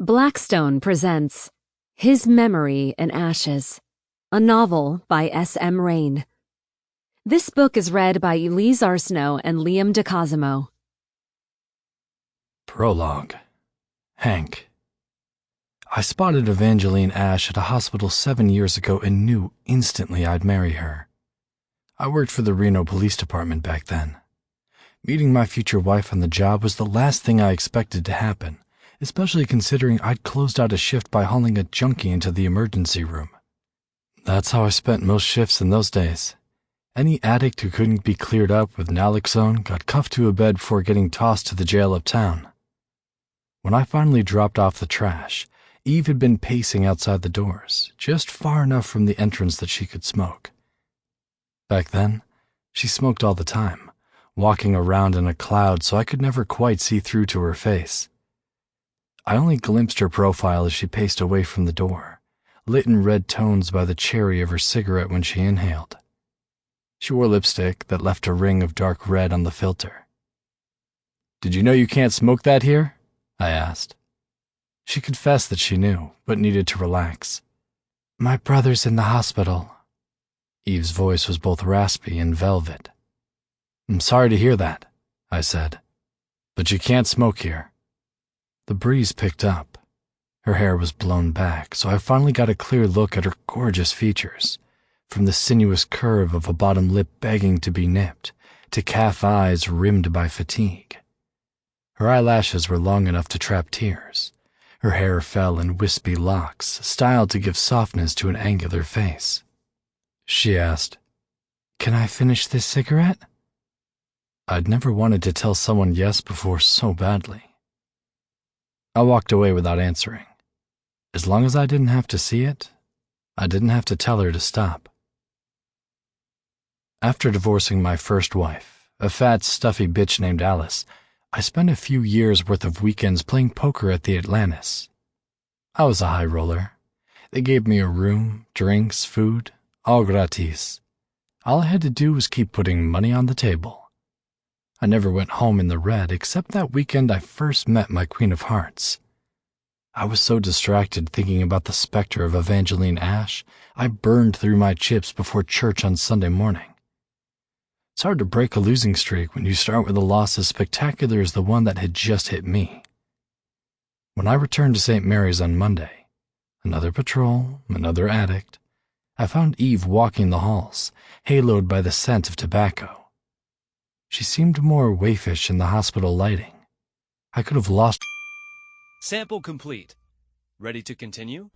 Blackstone presents His Memory in Ashes, a novel by S.M. Reine. This book is read by Elise Arsenault and Liam Dicosimo. Prologue. Hank. I spotted Evangeline Ashe at a hospital 7 years ago and knew instantly I'd marry her. I worked for the Reno Police Department back then. Meeting my future wife on the job was the last thing I expected to happen, especially considering I'd closed out a shift by hauling a junkie into the emergency room. That's how I spent most shifts in those days. Any addict who couldn't be cleared up with naloxone got cuffed to a bed before getting tossed to the jail uptown. When I finally dropped off the trash, Eve had been pacing outside the doors, just far enough from the entrance that she could smoke. Back then, she smoked all the time, walking around in a cloud so I could never quite see through to her face. I only glimpsed her profile as she paced away from the door, lit in red tones by the cherry of her cigarette when she inhaled. She wore lipstick that left a ring of dark red on the filter. "Did you know you can't smoke that here?" I asked. She confessed that she knew, but needed to relax. "My brother's in the hospital." Eve's voice was both raspy and velvet. "I'm sorry to hear that," I said. "But you can't smoke here." The breeze picked up. Her hair was blown back, so I finally got a clear look at her gorgeous features, from the sinuous curve of a bottom lip begging to be nipped, to calf eyes rimmed by fatigue. Her eyelashes were long enough to trap tears. Her hair fell in wispy locks, styled to give softness to an angular face. She asked, "Can I finish this cigarette?" I'd never wanted to tell someone yes before so badly. I walked away without answering. As long as I didn't have to see it, I didn't have to tell her to stop. After divorcing my first wife, a fat, stuffy bitch named Alice, I spent a few years' worth of weekends playing poker at the Atlantis. I was a high roller. They gave me a room, drinks, food, all gratis. All I had to do was keep putting money on the table. I never went home in the red except that weekend I first met my Queen of Hearts. I was so distracted thinking about the specter of Evangeline Ashe, I burned through my chips before church on Sunday morning. It's hard to break a losing streak when you start with a loss as spectacular as the one that had just hit me. When I returned to St. Mary's on Monday, another patrol, another addict, I found Eve walking the halls, haloed by the scent of tobacco. She seemed more waifish in the hospital lighting. I could have lost. Sample complete. Ready to continue?